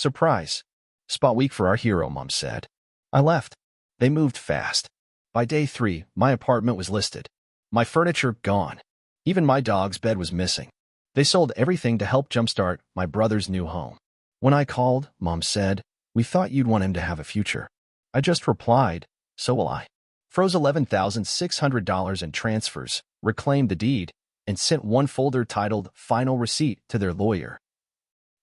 Surprise. Spa week for our hero, Mom said. I left. They moved fast. By day 3, my apartment was listed. My furniture gone. Even my dog's bed was missing. They sold everything to help jumpstart my brother's new home. When I called, Mom said, "We thought you'd want him to have a future." I just replied, "So will I." Froze $11,600 in transfers, reclaimed the deed, and sent one folder titled Final Receipt to their lawyer.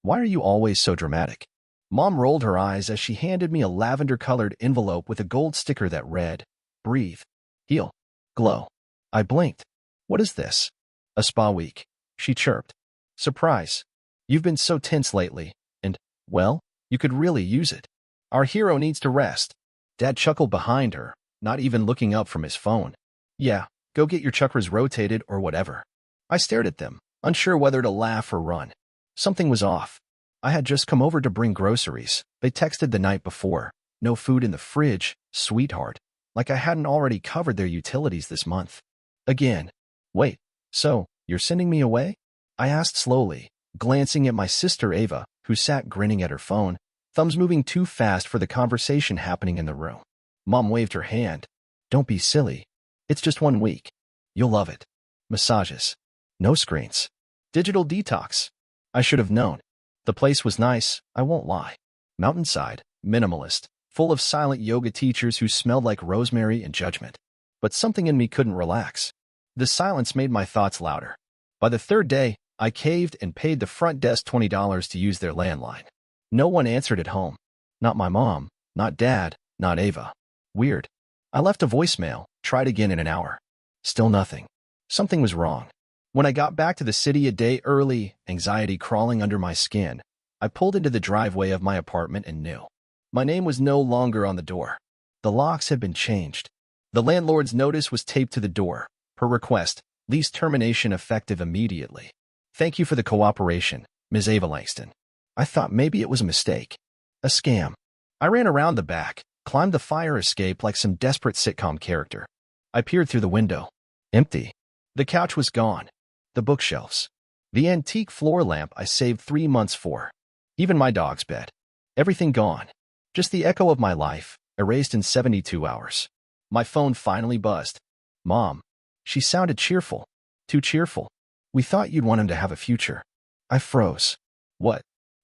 Why are you always so dramatic? Mom rolled her eyes as she handed me a lavender-colored envelope with a gold sticker that read, "Breathe. Heal. Glow." I blinked. What is this? A spa week, she chirped. Surprise. You've been so tense lately, and, well, you could really use it. Our hero needs to rest. Dad chuckled behind her, not even looking up from his phone. Yeah, go get your chakras rotated or whatever. I stared at them, unsure whether to laugh or run. Something was off. I had just come over to bring groceries. They texted the night before. No food in the fridge, sweetheart. Like I hadn't already covered their utilities this month. Again. Wait, so, you're sending me away? I asked slowly, glancing at my sister Ava, who sat grinning at her phone, thumbs moving too fast for the conversation happening in the room. Mom waved her hand. Don't be silly. It's just 1 week. You'll love it. Massages. No screens. Digital detox. I should have known. The place was nice, I won't lie. Mountainside, minimalist, full of silent yoga teachers who smelled like rosemary and judgment. But something in me couldn't relax. The silence made my thoughts louder. By the 3rd day, I caved and paid the front desk $20 to use their landline. No one answered at home. Not my mom, not Dad, not Ava. Weird. I left a voicemail, tried again in an hour. Still nothing. Something was wrong. When I got back to the city a day early, anxiety crawling under my skin, I pulled into the driveway of my apartment and knew. My name was no longer on the door. The locks had been changed. The landlord's notice was taped to the door. Per request, lease termination effective immediately. Thank you for the cooperation, Ms. Ava Langston. I thought maybe it was a mistake. A scam. I ran around the back, climbed the fire escape like some desperate sitcom character. I peered through the window. Empty. The couch was gone. The bookshelves. The antique floor lamp I saved 3 months for. Even my dog's bed. Everything gone. Just the echo of my life, erased in 72 hours. My phone finally buzzed. Mom. She sounded cheerful. Too cheerful. We thought you'd want him to have a future. I froze. What?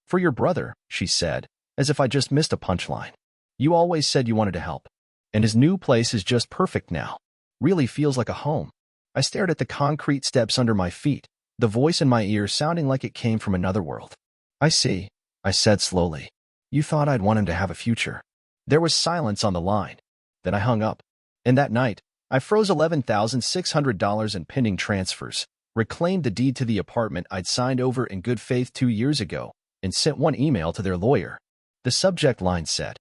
For your brother, she said, as if I just missed a punchline. You always said you wanted to help. And his new place is just perfect now. Really feels like a home. I stared at the concrete steps under my feet, the voice in my ear sounding like it came from another world. I see, I said slowly. You thought I'd want him to have a future. There was silence on the line. Then I hung up. And that night, I froze $11,600 in pending transfers, reclaimed the deed to the apartment I'd signed over in good faith 2 years ago, and sent one email to their lawyer. The subject line said,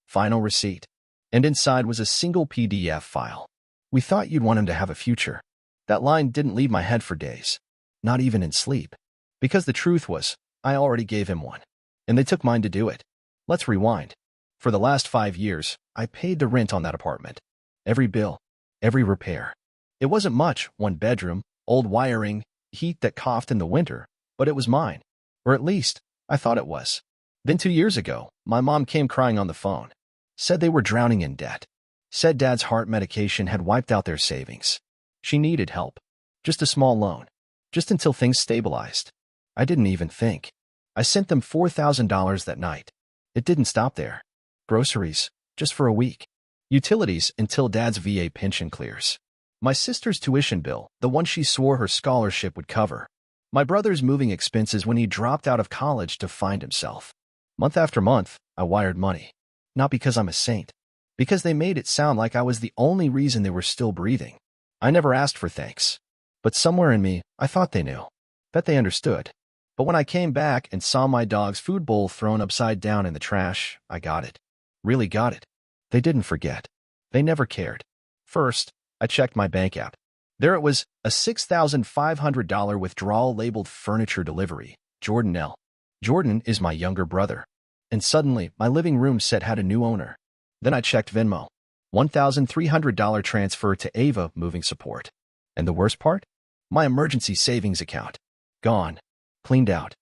Final Receipt. And inside was a single PDF file. We thought you'd want him to have a future. That line didn't leave my head for days. Not even in sleep. Because the truth was, I already gave him one. And they took mine to do it. Let's rewind. For the last 5 years, I paid the rent on that apartment. Every bill. Every repair. It wasn't much, 1 bedroom, old wiring, heat that coughed in the winter, but it was mine. Or at least, I thought it was. Then 2 years ago, my mom came crying on the phone. Said they were drowning in debt. Said Dad's heart medication had wiped out their savings. She needed help. Just a small loan. Just until things stabilized. I didn't even think. I sent them $4,000 that night. It didn't stop there. Groceries, just for a week. Utilities until Dad's VA pension clears. My sister's tuition bill, the one she swore her scholarship would cover. My brother's moving expenses when he dropped out of college to find himself. Month after month, I wired money. Not because I'm a saint. Because they made it sound like I was the only reason they were still breathing. I never asked for thanks. But somewhere in me, I thought they knew. Bet they understood. But when I came back and saw my dog's food bowl thrown upside down in the trash, I got it. Really got it. They didn't forget. They never cared. First, I checked my bank app. There it was, a $6,500 withdrawal labeled furniture delivery, Jordan L. Jordan is my younger brother. And suddenly, my living room set had a new owner. Then I checked Venmo. $1,300 transfer to Ava moving support. And the worst part? My emergency savings account. Gone. Cleaned out.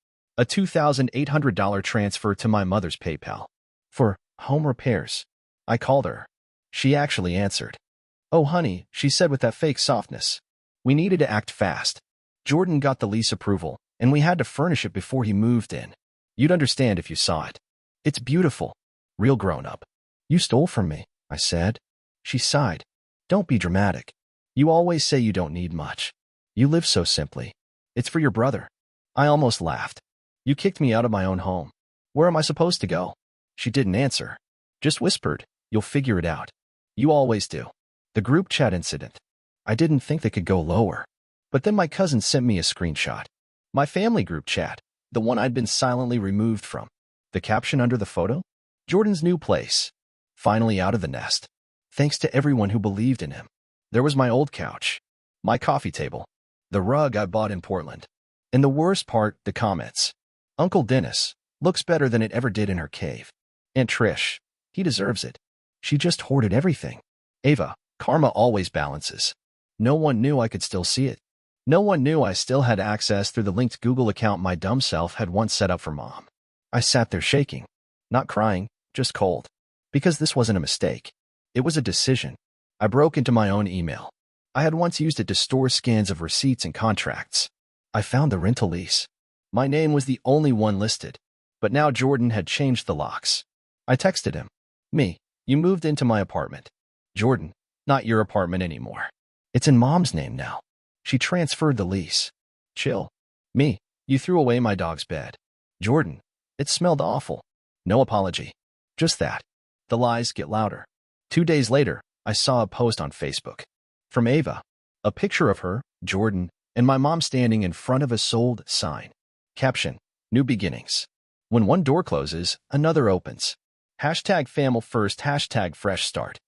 A $2,800 transfer to my mother's PayPal. For home repairs. I called her. She actually answered. "Oh, honey," she said with that fake softness. "We needed to act fast. Jordan got the lease approval, and we had to furnish it before he moved in. You'd understand if you saw it. It's beautiful. Real grown-up." "You stole from me," I said. She sighed. "Don't be dramatic. You always say you don't need much. You live so simply. It's for your brother." I almost laughed. "You kicked me out of my own home. Where am I supposed to go?" She didn't answer. Just whispered, "You'll figure it out. You always do." The group chat incident. I didn't think they could go lower. But then my cousin sent me a screenshot. My family group chat, the one I'd been silently removed from. The caption under the photo? "Jordan's new place. Finally out of the nest. Thanks to everyone who believed in him." There was my old couch. My coffee table. The rug I bought in Portland. And the worst part, the comments. "Uncle Dennis looks better than it ever did in her cave. Aunt Trish, he deserves it. She just hoarded everything. Ava, karma always balances." No one knew I could still see it. No one knew I still had access through the linked Google account my dumb self had once set up for Mom. I sat there shaking. Not crying, just cold. Because this wasn't a mistake. It was a decision. I broke into my own email. I had once used it to store scans of receipts and contracts. I found the rental lease. My name was the only one listed. But now Jordan had changed the locks. I texted him. "Me, you moved into my apartment." Jordan, "Not your apartment anymore. It's in Mom's name now. She transferred the lease." Chill. Me, "You threw away my dog's bed." Jordan, "It smelled awful." No apology. Just that. The lies get louder. 2 days later, I saw a post on Facebook. From Ava. A picture of her, Jordan, and my mom standing in front of a sold sign. Caption, "New beginnings. When one door closes, another opens. Hashtag family first, hashtag fresh start."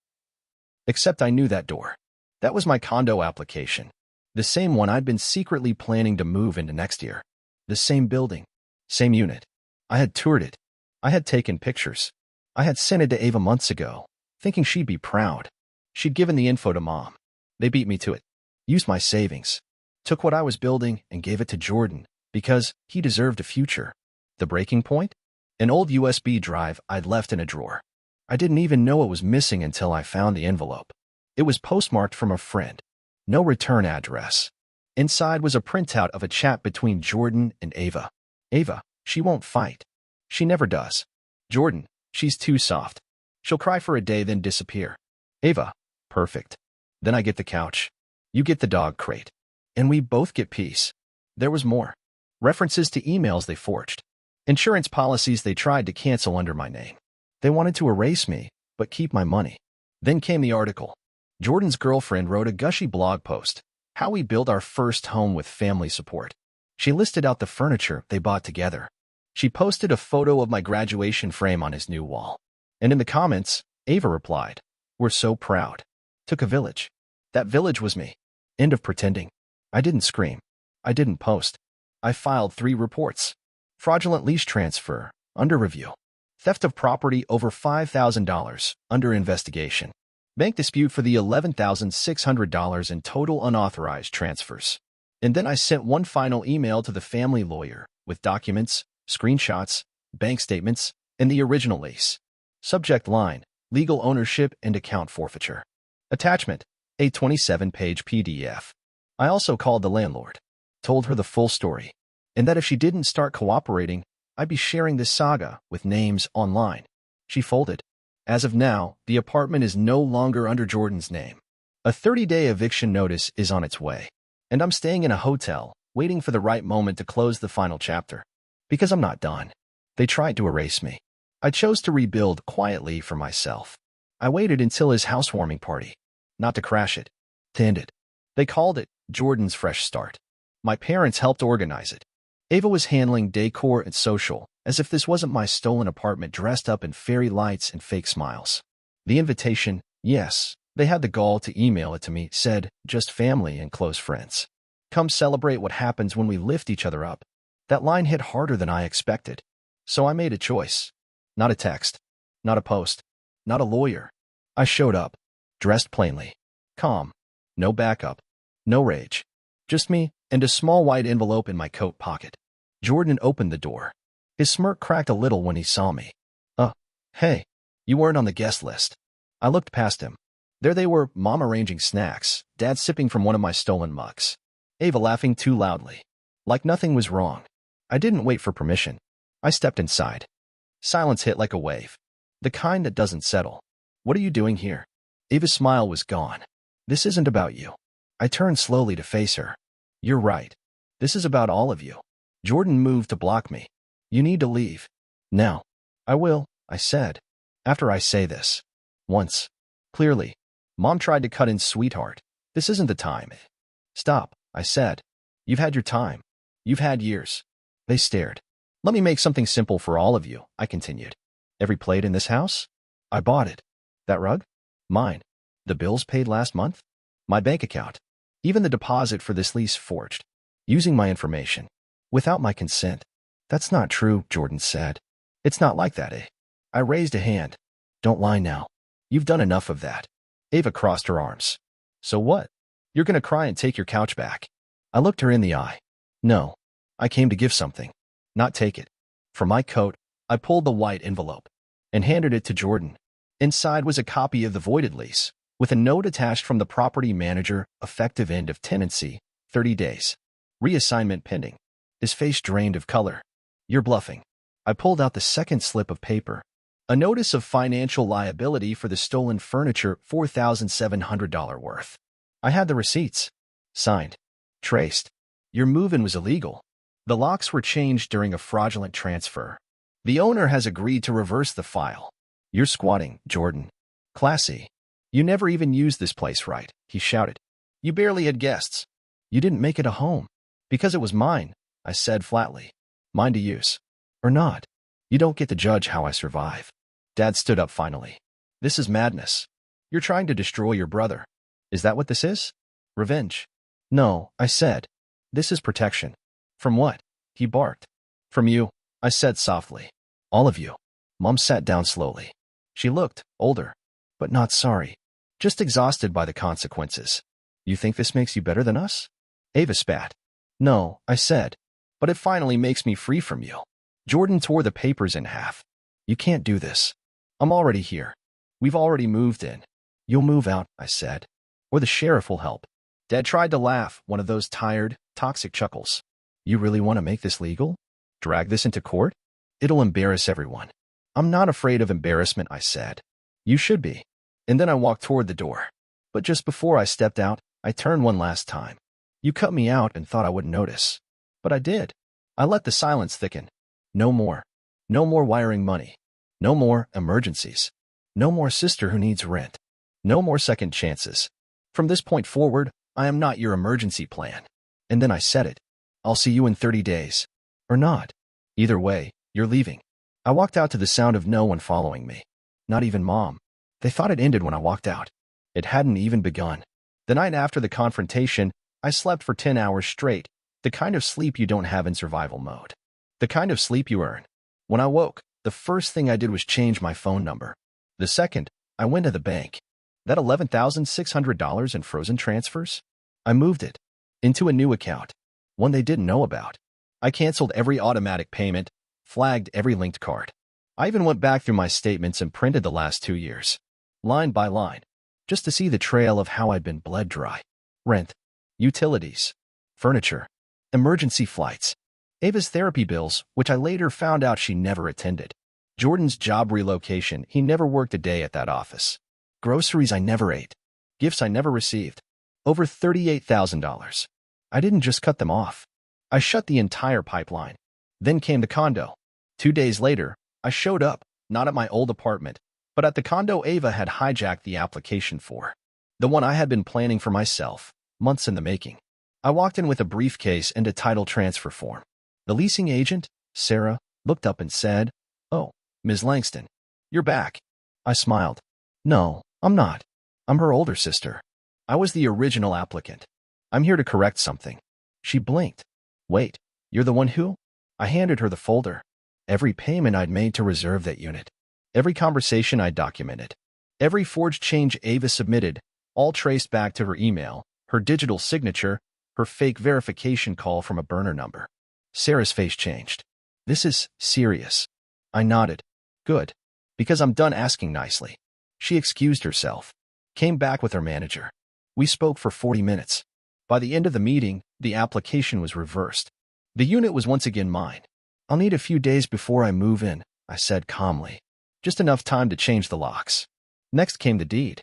Except I knew that door. That was my condo application. The same one I'd been secretly planning to move into next year. The same building. Same unit. I had toured it. I had taken pictures. I had sent it to Ava months ago, thinking she'd be proud. She'd given the info to Mom. They beat me to it. Used my savings. Took what I was building and gave it to Jordan, because he deserved a future. The breaking point? An old USB drive I'd left in a drawer. I didn't even know it was missing until I found the envelope. It was postmarked from a friend. No return address. Inside was a printout of a chat between Jordan and Ava. Ava, "She won't fight. She never does." Jordan, "She's too soft. She'll cry for a day then disappear." Ava, "Perfect. Then I get the couch. You get the dog crate. And we both get peace." There was more. References to emails they forged. Insurance policies they tried to cancel under my name. They wanted to erase me, but keep my money. Then came the article. Jordan's girlfriend wrote a gushy blog post, "How we built our first home with family support." She listed out the furniture they bought together. She posted a photo of my graduation frame on his new wall. And in the comments, Ava replied, "We're so proud. Took a village. That village was me." End of pretending. I didn't scream. I didn't post. I filed 3 reports. Fraudulent lease transfer, under review. Theft of property over $5,000, under investigation. Bank dispute for the $11,600 in total unauthorized transfers. And then I sent one final email to the family lawyer with documents, screenshots, bank statements, and the original lease. Subject line, legal ownership and account forfeiture. Attachment, a 27-page PDF. I also called the landlord. Told her the full story. And that if she didn't start cooperating, I'd be sharing this saga with names online. She folded. As of now, the apartment is no longer under Jordan's name. A 30-day eviction notice is on its way. And I'm staying in a hotel, waiting for the right moment to close the final chapter. Because I'm not done. They tried to erase me. I chose to rebuild quietly for myself. I waited until his housewarming party. Not to crash it. To end it. They called it Jordan's Fresh Start. My parents helped organize it. Ava was handling decor and social, as if this wasn't my stolen apartment dressed up in fairy lights and fake smiles. The invitation, yes, they had the gall to email it to me, said, "Just family and close friends. Come celebrate what happens when we lift each other up." That line hit harder than I expected. So I made a choice. Not a text. Not a post. Not a lawyer. I showed up. Dressed plainly. Calm. No backup. No rage. Just me and a small white envelope in my coat pocket. Jordan opened the door. His smirk cracked a little when he saw me. Hey, you weren't on the guest list. I looked past him. There they were, Mom arranging snacks, Dad sipping from one of my stolen mugs, Ava laughing too loudly. Like nothing was wrong. I didn't wait for permission. I stepped inside. Silence hit like a wave. The kind that doesn't settle. What are you doing here? Ava's smile was gone. This isn't about you. I turned slowly to face her. You're right. This is about all of you. Jordan moved to block me. You need to leave. Now. I will, I said. After I say this. Once. Clearly. Mom tried to cut in, sweetheart. This isn't the time. Stop, I said. You've had your time. You've had years. They stared. Let me make something simple for all of you, I continued. Every plate in this house? I bought it. That rug? Mine. The bills paid last month? My bank account. Even the deposit for this lease forged. Using my information. Without my consent. That's not true, Jordan said. It's not like that, eh? I raised a hand. Don't lie now. You've done enough of that. Ava crossed her arms. So what? You're gonna cry and take your couch back. I looked her in the eye. No. I came to give something. Not take it. From my coat, I pulled the white envelope and handed it to Jordan. Inside was a copy of the voided lease, with a note attached from the property manager, effective end of tenancy, 30 days. Reassignment pending. His face drained of color. You're bluffing. I pulled out the second slip of paper. A notice of financial liability for the stolen furniture, $4,700 worth. I had the receipts. Signed. Traced. Your move-in was illegal. The locks were changed during a fraudulent transfer. The owner has agreed to reverse the file. You're squatting, Jordan. Classy. You never even used this place right, he shouted. You barely had guests. You didn't make it a home. Because it was mine, I said flatly. Mine to use. Or not. You don't get to judge how I survive. Dad stood up finally. This is madness. You're trying to destroy your brother. Is that what this is? Revenge? No, I said. This is protection. From what? He barked. From you, I said softly. All of you. Mom sat down slowly. She looked older, but not sorry. Just exhausted by the consequences. You think this makes you better than us? Ava spat. No, I said. But it finally makes me free from you. Jordan tore the papers in half. You can't do this. I'm already here. We've already moved in. You'll move out, I said. Or the sheriff will help. Dad tried to laugh, one of those tired, toxic chuckles. You really want to make this legal? Drag this into court? It'll embarrass everyone. I'm not afraid of embarrassment, I said. You should be. And then I walked toward the door. But just before I stepped out, I turned one last time. You cut me out and thought I wouldn't notice. But I did. I let the silence thicken. No more. No more wiring money. No more emergencies. No more sister who needs rent. No more second chances. From this point forward, I am not your emergency plan. And then I said it. I'll see you in 30 days. Or not. Either way, you're leaving. I walked out to the sound of no one following me. Not even Mom. They thought it ended when I walked out. It hadn't even begun. The night after the confrontation, I slept for 10 hours straight, the kind of sleep you don't have in survival mode. The kind of sleep you earn. When I woke, the first thing I did was change my phone number. The second, I went to the bank. That $11,600 in frozen transfers? I moved it into a new account, one they didn't know about. I canceled every automatic payment, flagged every linked card. I even went back through my statements and printed the last 2 years, line by line, just to see the trail of how I'd been bled dry. Rent, utilities, furniture, emergency flights, Ava's therapy bills, which I later found out she never attended. Jordan's job relocation, he never worked a day at that office. Groceries I never ate. Gifts I never received. Over $38,000. I didn't just cut them off. I shut the entire pipeline. Then came the condo. 2 days later, I showed up, not at my old apartment, but at the condo Ava had hijacked the application for. The one I had been planning for myself, months in the making. I walked in with a briefcase and a title transfer form. The leasing agent, Sarah, looked up and said, "Oh, Ms. Langston, you're back." I smiled. "No, I'm not. I'm her older sister. I was the original applicant. I'm here to correct something." She blinked. "Wait, you're the one who?" I handed her the folder. Every payment I'd made to reserve that unit. Every conversation I documented. Every forged change Ava submitted, all traced back to her email, her digital signature, her fake verification call from a burner number. Sarah's face changed. This is serious. I nodded. Good. Because I'm done asking nicely. She excused herself. Came back with her manager. We spoke for 40 minutes. By the end of the meeting, the application was reversed. The unit was once again mine. I'll need a few days before I move in, I said calmly. Just enough time to change the locks. Next came the deed.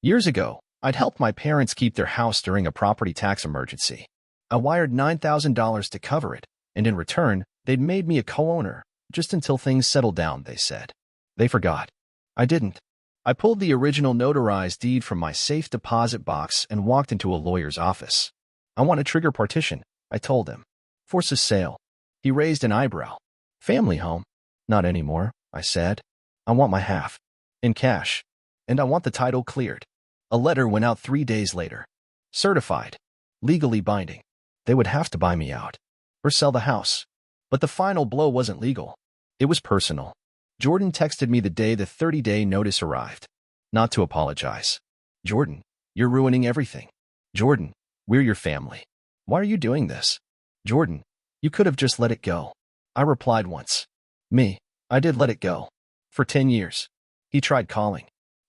Years ago, I'd helped my parents keep their house during a property tax emergency. I wired $9,000 to cover it, and in return, they'd made me a co-owner, just until things settled down, they said. They forgot. I didn't. I pulled the original notarized deed from my safe deposit box and walked into a lawyer's office. I want a trigger partition, I told him. Force a sale. He raised an eyebrow. Family home? Not anymore, I said. I want my half. In cash. And I want the title cleared. A letter went out 3 days later. Certified. Legally binding. They would have to buy me out. Or sell the house. But the final blow wasn't legal. It was personal. Jordan texted me the day the 30-day notice arrived. Not to apologize. Jordan, you're ruining everything. Jordan, we're your family. Why are you doing this? Jordan, you could have just let it go. I replied once. Me, I did let it go. For 10 years. He tried calling.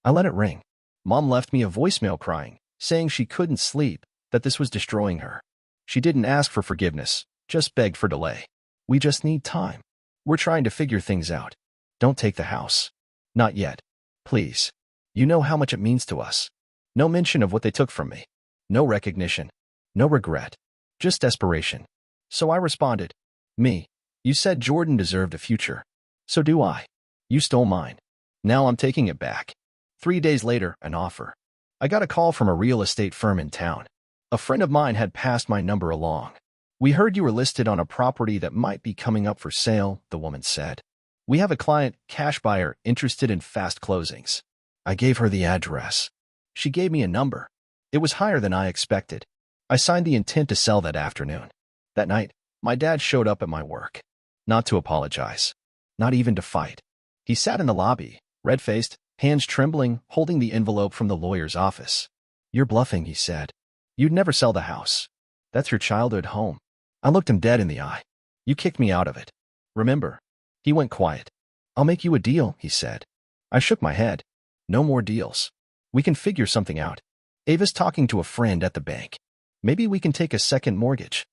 I let it ring. Mom left me a voicemail crying, saying she couldn't sleep, that this was destroying her. She didn't ask for forgiveness, just begged for delay. We just need time. We're trying to figure things out. Don't take the house. Not yet. Please. You know how much it means to us. No mention of what they took from me. No recognition. No regret. Just desperation. So I responded. Me. You said Jordan deserved a future. So do I. You stole mine. Now I'm taking it back. 3 days later, an offer. I got a call from a real estate firm in town. A friend of mine had passed my number along. We heard you were listed on a property that might be coming up for sale, the woman said. We have a client, cash buyer, interested in fast closings. I gave her the address. She gave me a number. It was higher than I expected. I signed the intent to sell that afternoon. That night, my dad showed up at my work. Not to apologize. Not even to fight. He sat in the lobby, red-faced, hands trembling, holding the envelope from the lawyer's office. You're bluffing, he said. You'd never sell the house. That's your childhood home. I looked him dead in the eye. You kicked me out of it. Remember? He went quiet. I'll make you a deal, he said. I shook my head. No more deals. We can figure something out. Ava's talking to a friend at the bank. Maybe we can take a second mortgage.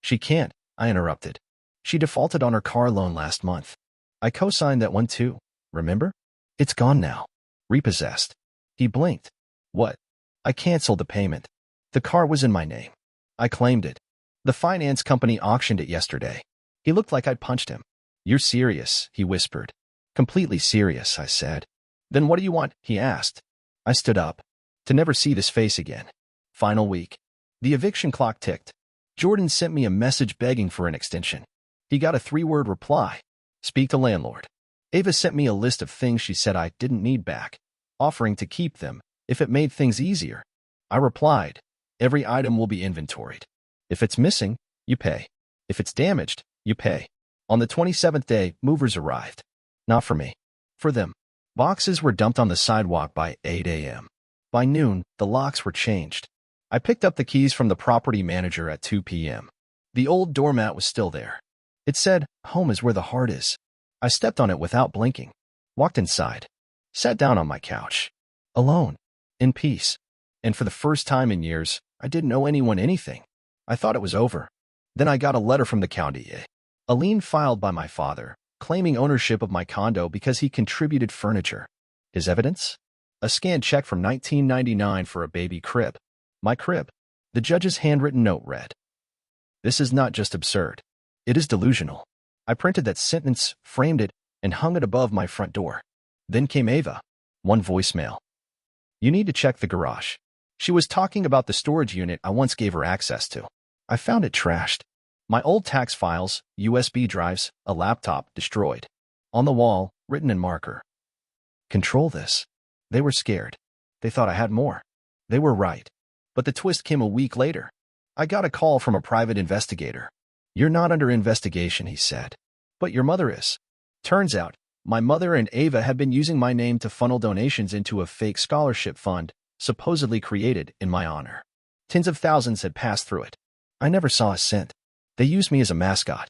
She can't, I interrupted. She defaulted on her car loan last month. I co-signed that one too, remember? It's gone now. Repossessed. He blinked. What? I canceled the payment. The car was in my name. I claimed it. The finance company auctioned it yesterday. He looked like I'd punched him. You're serious, he whispered. Completely serious, I said. Then what do you want, he asked. I stood up. To never see this face again. Final week. The eviction clock ticked. Jordan sent me a message begging for an extension. He got a 3-word reply. Speak to landlord. Ava sent me a list of things she said I didn't need back, offering to keep them if it made things easier. I replied, every item will be inventoried. If it's missing, you pay. If it's damaged, you pay. On the 27th day, movers arrived. Not for me. For them. Boxes were dumped on the sidewalk by 8 a.m. By noon, the locks were changed. I picked up the keys from the property manager at 2 p.m. The old doormat was still there. It said, home is where the heart is. I stepped on it without blinking. Walked inside. Sat down on my couch. Alone. In peace. And for the first time in years, I didn't owe anyone anything. I thought it was over. Then I got a letter from the county. A lien filed by my father, claiming ownership of my condo because he contributed furniture. His evidence? A scanned check from 1999 for a baby crib. My crib. The judge's handwritten note read. This is not just absurd. It is delusional. I printed that sentence, framed it, and hung it above my front door. Then came Ava. One voicemail. You need to check the garage. She was talking about the storage unit I once gave her access to. I found it trashed. My old tax files, USB drives, a laptop destroyed. On the wall, written in marker. Control this. They were scared. They thought I had more. They were right. But the twist came a week later. I got a call from a private investigator. You're not under investigation, he said. But your mother is. Turns out, my mother and Ava had been using my name to funnel donations into a fake scholarship fund, supposedly created in my honor. Tens of thousands had passed through it. I never saw a cent. They used me as a mascot.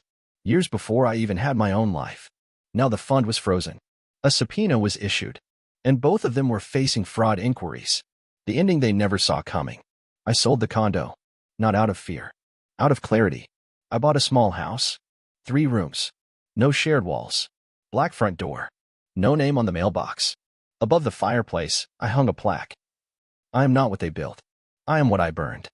Years before I even had my own life. Now the fund was frozen. A subpoena was issued, and both of them were facing fraud inquiries. The ending they never saw coming. I sold the condo, not out of fear, out of clarity. I bought a small house, 3 rooms, no shared walls, black front door, no name on the mailbox. Above the fireplace, I hung a plaque. I am not what they built. I am what I burned.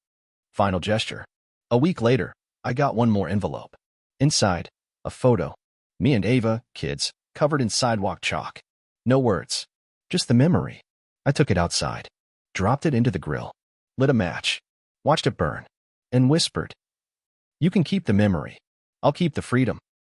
Final gesture. A week later, I got one more envelope. Inside, a photo. Me and Ava, kids, covered in sidewalk chalk. No words, just the memory. I took it outside, dropped it into the grill, lit a match, watched it burn, and whispered, "You can keep the memory. I'll keep the freedom."